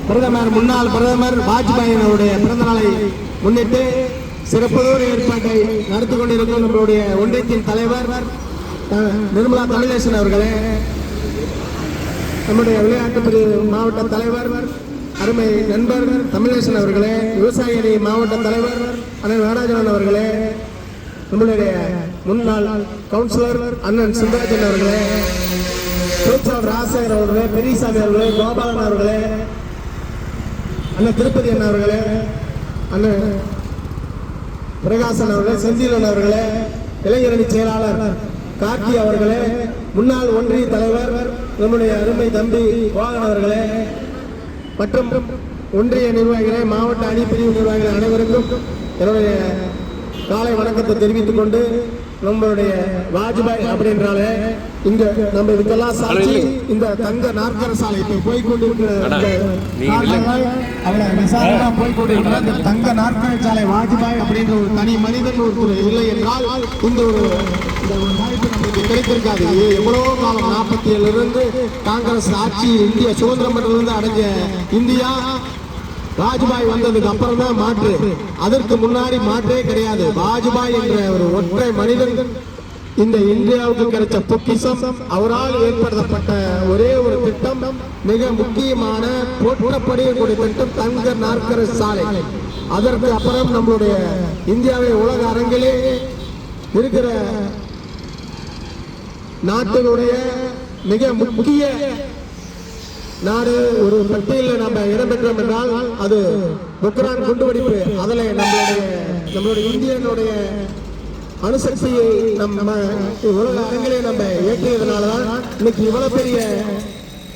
முன்னாள் பிரதமர் வாஜ்பாய் அவருடைய பிறந்த நாளை முன்னிட்டு சிறப்புதோடு ஏற்பாட்டை நடத்தி கொண்டிருக்கும் நம்மளுடைய ஒன்றியத்தின் தலைவர் நிர்மலா தமிழேசன் அவர்களே, நம்முடைய விளையாட்டு பிரிவு மாவட்ட தலைவர் அருமை நண்பர் தமிழேசன் அவர்களே, விவசாய அணி மாவட்ட தலைவர் அண்ணன் நடராஜன் அவர்களே, நம்மளுடைய முன்னாள் கவுன்சிலர் அண்ணன் சிந்தராஜன் அவர்களே, பேச்சாளர் ராசகர் அவர்களே, பெரியசாமி அவர்களே, கோபாலன் அவர்களே, அண்ணன் திருப்பதி அண்ணன் அவர்களே, அண்ணன் பிரகாசன் அவர்களே, செந்திலன் அவர்களே, இளைஞரணி செயலாளர் கார்த்தி அவர்களே, முன்னாள் ஒன்றிய தலைவர் நம்முடைய அருமை தம்பி வாகன் அவர்களே மற்றும் ஒன்றிய நிர்வாகிகளே, மாவட்ட அணி பிரிவு நிர்வாகிகள் அனைவருக்கும் என்னுடைய காலை வணக்கத்தை தெரிவித்துக் கொண்டு, நம்மளுடைய வாஜ்பாய் அப்படின்றாலே இங்க நம்ம இதுக்கெல்லாம் சாட்சி இந்த தங்க நாற்கர சாலை இப்ப போய்கொண்டிருக்கிற போய்கொண்டிருக்கிற இந்த தங்க நாற்கர சாலை வாஜ்பாய் அப்படின்ற ஒரு தனி மனிதன் ஒருத்தர் இல்லை என்றால் இந்த ஒரு வாய்ப்பு நமக்கு கிடைத்திருக்காது. எவ்வளவோ காலம் 47 இருந்து காங்கிரஸ் ஆட்சி இந்திய சுதந்திரம் பெற்றிருந்து அடைஞ்ச இந்தியா வாஜ்பாய் வந்ததுக்கு அப்புறம் தான் மாற்று. அதற்கு முன்னாடி மாற்றே கிடையாது. வாஜ்பாய் என்ற ஒரு ஒற்றை மனிதன் இந்த இந்தியாவுக்கு கிடைச்ச பொக்கிஷம். அவரால் ஏற்படுத்தப்பட்ட ஒரே ஒரு திட்டம், மிக முக்கியமான போற்றப்படக்கூடிய திட்டம் தங்க நாற்கர சாலை. அதற்கு அப்புறம் நம்மளுடைய இந்தியாவை உலக அரங்கிலே இருக்கிற நாட்டினுடைய மிக முக்கிய நாடு ஒரு பட்டியலில் நம்ம இடம்பெற்றோம் என்றால் அது பொக்ரான் குண்டுவெடிப்பு. அதில் நம்மளுடைய இந்தியனுடைய அணுசக்தியை நம்ம உலக அரங்கிலே நம்ம ஏற்றியதுனாலதான் இன்னைக்கு இவ்வளவு பெரிய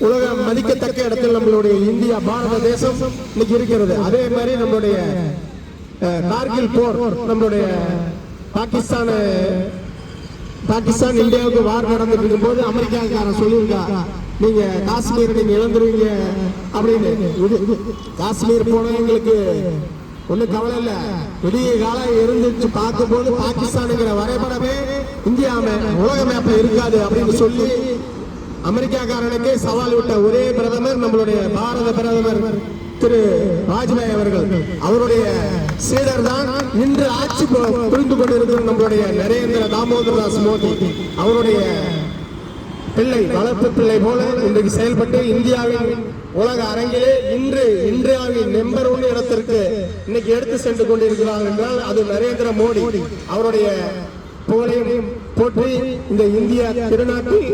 உலக மதிக்கத்தக்க இடத்தில் நம்மளுடைய இந்தியா பாரத தேசம் இன்னைக்கு இருக்கிறது. அதே மாதிரி நம்மளுடைய கார்கில் போர், நம்மளுடைய பாகிஸ்தான் இந்தியாவுக்கு வார் நடந்துட்டு இருக்கும் போது அமெரிக்காக்காரன் சொல்லியிருக்கா, நீங்க காஷ்மீர் நீங்க இழந்துருவீங்க அப்படின்னு. காஷ்மீர் போன எங்களுக்கு ஒன்னும் கவலை இல்ல, விடிய காலம் இருந்துச்சு பார்க்கும் போது பாகிஸ்தானுங்கிற வரைபடமே இந்தியா உலக மேப்ல இருக்காது அப்படின்னு சொல்லி அமெரிக்காக்காரனுக்கே சவால் விட்ட ஒரே பிரதமர் நம்மளுடைய பாரத பிரதமர் திரு வாஜ்பாய் அவர்கள். அவருடைய சீடர் தான் இன்று ஆட்சி புரிந்து கொண்டிருக்கிற நம்மளுடைய நரேந்திர தாமோதர் தாஸ் மோடி. அவருடைய பிள்ளை, வளர்ப்பு பிள்ளை போல இன்றைக்கு செயல்பட்டு இந்தியாவின் உலக அரங்கிலே இந்தியாவின் நம்பர் 1 இடத்திற்கு இன்னைக்கு எடுத்து சென்று கொண்டிருக்கிறார் என்றால் அது நரேந்திர மோடி. அவருடைய புகழையும் போற்றி இந்த இந்தியா திருநாட்டில்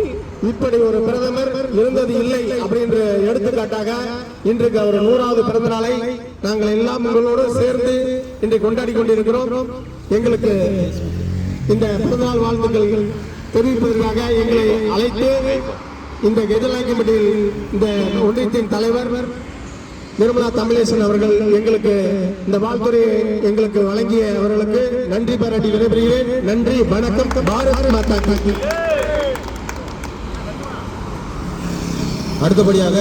இப்படி ஒரு பிரதமர் இருந்தது இல்லை அப்படின்ற எடுத்துக்காட்டாக இன்றைக்கு அவர் 100வது பிறந்த நாளை நாங்கள் எல்லாம் உங்களோடு சேர்ந்து இன்றைக்கு கொண்டாடி கொண்டிருக்கிறோம். எங்களுக்கு இந்த பிறந்தநாள் வாழ்த்துக்கள் தெரிவிப்பதற்காக எங்களை அழைத்து இந்த கெஜலாக்கியம்பட்டியில் இந்த ஒன்றியத்தின் தலைவர் நிர்மலா தமிழேசன் அவர்கள் எங்களுக்கு இந்த வாழ்த்துறையை எங்களுக்கு வழங்கிய அவர்களுக்கு நன்றி பாராட்டி விடைபெறுகிறேன். நன்றி, வணக்கம். பாரத் மாதா கி. அடுத்தபடியாக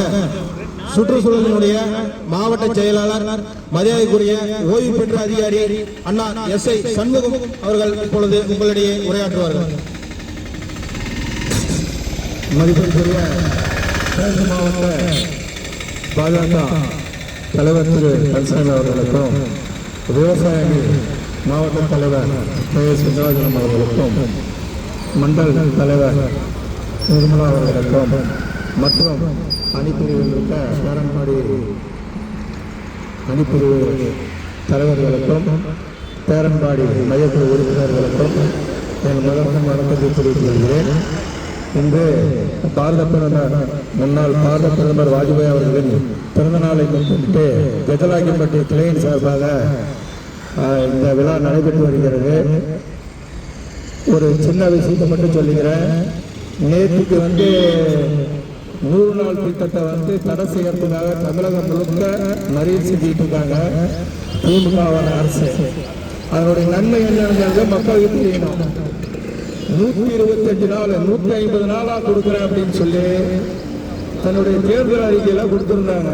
சுற்றுச்சூழலினுடைய மாவட்ட செயலாளர் மரியாதைக்குரிய ஓய்வு பெற்ற அதிகாரி அண்ணா SI சண்முகம் அவர்கள் இப்பொழுது உங்களிடையே உரையாற்றுவார்கள். மதிப்பிற்குரிய கிழக்கு மாவட்ட பாஜக தலைவர் திரு கல்சாமி அவர்களுக்கும், விவசாய அணி மாவட்ட தலைவர் சுந்தராஜன் அவர்களுக்கும், மண்டல் தலைவர் நிர்மலா அவர்களுக்கும் மற்றும் அணிப்பிரிவில் இருக்க பேரன்பாடி அணிப்பிரிவு தலைவர்களுக்கும் பேரன்பாடி மையக்குழு உறுப்பினர்களுக்கும் என் முதல் வணக்கத்தை தெரிவித்து வருகிறேன். இன்று முன்னாள் பாரத பிரதமர் வாஜ்பாய் அவர்களின் பிறந்த நாளை முன்னிட்டு கெஜலாக்கியம்பட்டி கிளையின் சார்பாக இந்த விழா நடைபெற்று வருகிறது. ஒரு சின்ன விஷயத்தை மட்டும் சொல்லிக்கிறேன். நேற்றுக்கு 100 நாள் திட்டத்தை தடை செய்யறதுக்காக தமிழகம் முழுக்க மறியல் செஞ்சுட்டு இருக்காங்க திமுக அரசு. அதனுடைய நன்மை என்னன்னு மக்களுக்கு தெரியணும். 125 நாள் 150 நாளா கொடுக்குறேன் அப்படின்னு சொல்லி தன்னுடைய தேர்தல் அறிக்கையில கொடுத்திருந்தாங்க.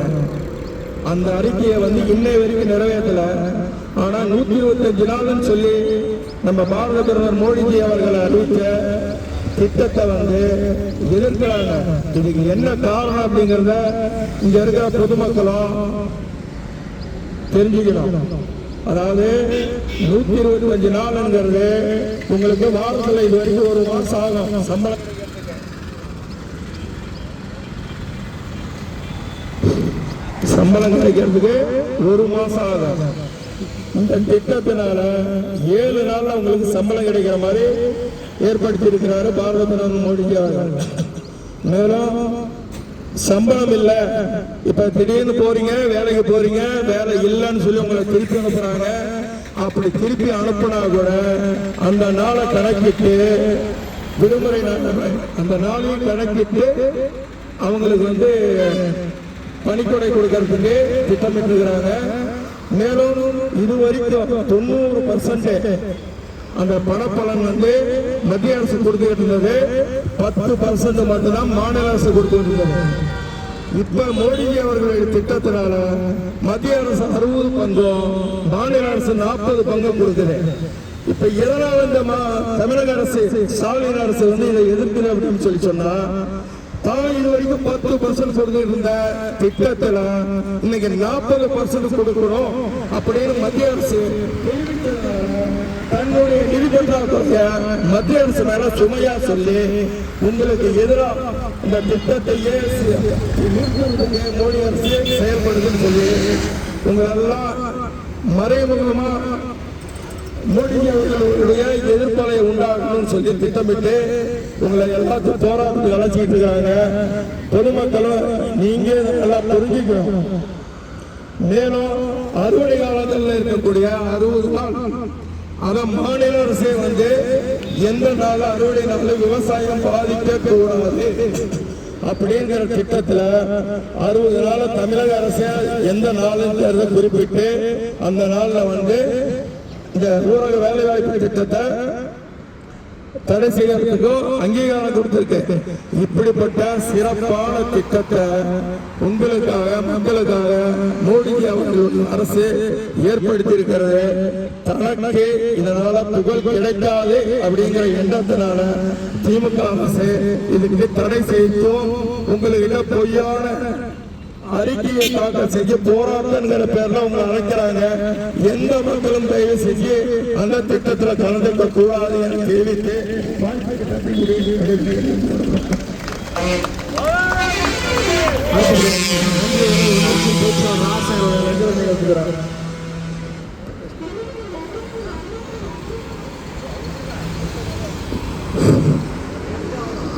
அந்த அறிக்கையை இன்னை வரைக்கும் நிறைவேற்றல. ஆனா 125 நாள்னு சொல்லி நம்ம பாரத பிரதமர் மோடிஜி அவர்கள் அறிவித்த திட்டத்தை எதிர்க்கிறாங்க. இதுக்கு என்ன காரணம் அப்படிங்கிறத இங்க இருக்கிற பொதுமக்களும் தெரிஞ்சுக்கணும். அதாவது 125 நாள்ங்கிறது உங்களுக்கு வாரத்தில் இது வரைக்கும் ஒரு மாசம் ஆகும். சம்பளம் கிடைக்கிறதுக்கு ஒரு மாசம் ஆகும். இந்த திட்டத்தினால 7 நாள்ல உங்களுக்கு சம்பளம் கிடைக்கிற மாதிரி ஏற்படுத்தி இருக்கிறாரு பாரத பிரதமர் மோடிஜி அவர்கள். மேலும் சம்பளம் இல்லை, இப்ப திடீர்னு போறீங்க, வேலைக்கு போறீங்க, வேலை இல்லைன்னு சொல்லி உங்களை திருப்பி அனுப்புறாங்க. அப்படி திருப்பி அனுப்புனா கூட அந்த நாளை கணக்கிட்டு விடுமுறை அந்த நாளையும் கணக்கிட்டு அவங்களுக்கு பணிக்கொடை கொடுக்கறதுக்கு திட்டமிட்டு இருக்கிறாங்க. மேலும் இதுவரைக்கும் 90% அந்த பணப்பலன் மத்திய அரசு கொடுத்துக்கிட்டு இருந்தது, 10% மட்டும்தான் மாநில அரசு கொடுத்துக்கிட்டு இருந்தது. இப்ப மோடிஜி அவர்களுடைய திட்டத்தினால மத்திய அரசு 60 பங்கும் மாநில அரசு 40 பங்கும் கொடுக்குது. இப்ப இதனால இந்த தமிழக அரசு ஸ்டாலின் அரசு இதை எதிர்க்குது அப்படின்னு சொல்லி சொன்னா, தான் இது வரைக்கும் 10% கொடுத்து இருந்த திட்டத்துல இன்னைக்கு 40% கொடுக்கணும் அப்படின்னு மத்திய அரசு தன்னுடைய நிதி பற்றாக்குறைய மத்திய அரசு மேல சுமையா சொல்லி உங்களுக்கு எதிராக இந்த திட்டத்தையே மோடி அரசு செயல்படுதுன்னு சொல்லி உங்களெல்லாம் மறைமுகமா மோடி அவர்களுடைய எதிர்ப்பலை உண்டாகணும்னு சொல்லி திட்டமிட்டு உங்களை எல்லாத்தையும் போராட்டத்துக்கு அழைச்சிட்டு இருக்காங்க. பொதுமக்களும் நீங்க எல்லாம் புரிஞ்சுக்கணும். மேலும் அறுவடை காலத்தில் இருக்கக்கூடிய 60 நாள் அதை மாநில அரசே எந்த நாள் அறுவடை நாள் விவசாயம் பாதிக்க கூடாது அப்படிங்கிற திட்டத்துல 60 நாள் தமிழக அரசே எந்த நாளுங்கிறத குறிப்பிட்டு அந்த நாள்ல இந்த ஊரக வேலைவாய்ப்பு திட்டத்தை தடை செய்யறதுக்கும் அங்கீகாரம் கொடுத்திருக்கு. இப்படிப்பட்ட சிறப்பான திட்டத்தை உங்களுக்காக மக்களுக்காக மோடிஜி அவர்கள் அரசு ஏற்படுத்தி இருக்கிறது. தனக்கு இதனால புகழ் கிடைக்காது அப்படிங்கிற எண்ணத்தினால திமுக அரசு இதுக்கு தடை செய்தும் உங்களுக்கு பொய்யான அறிக்கையை தாக்கல் செய்ய போராட்டங்கிற பேர்ல உங்களை அழைக்கிறாங்க. எந்த மக்களும் தயவு செஞ்சு அந்த திட்டத்தில் கலந்துக்க கூடாது என தெரிவித்து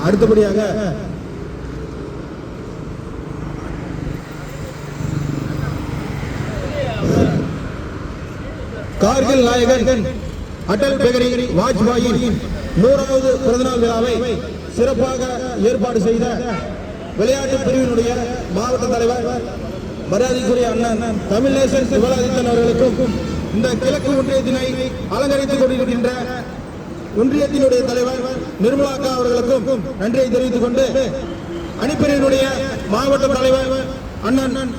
அடுத்தபடியாக கார்கில் நாயகன் அடல் பிஹாரி வாஜ்பாயின் 100வது பிறந்தநாள் விழாவை சிறப்பாக ஏற்பாடு செய்த விளையாட்டு பிரிவினுடைய மாவட்ட தலைவர் மரியாதைக்குரிய அண்ணன் தமிழ்நேசன் சிவராதித்தன் அவர்களுக்கும், இந்த கிழக்கு ஒன்றியத்தினை அலங்கரித்துக் கொண்டிருக்கின்ற ஒன்றியத்தினுடைய தலைவர் நிர்மலாக்கா அவர்களுக்கும் நன்றியை தெரிவித்துக் கொண்டு, அணிப்பிரிவினுடைய மாவட்ட தலைவர் அண்ணன்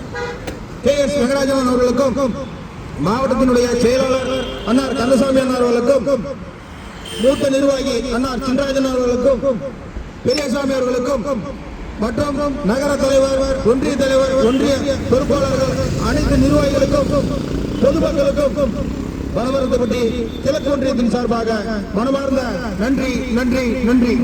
KS வெங்கடாஜலன் அவர்களுக்கும், மாவட்டத்தினுடைய செயலாளர் அண்ணார் கந்தசாமி அண்ணார் அவர்களுக்கும், மூத்த நிர்வாகி அண்ணார் சின்ராஜன் அவர்களுக்கும், பெரியசாமி அவர்களுக்கும் மற்றும் நகர தலைவர், ஒன்றிய தலைவர், ஒன்றிய பொறுப்பாளர்கள், அனைத்து நிர்வாகிகளுக்கும் பொதுமக்களுக்கும் வனவரத்துப்பட்டி கிழக்கு ஒன்றியத்தின் சார்பாக மனமார்ந்த நன்றி நன்றி நன்றி.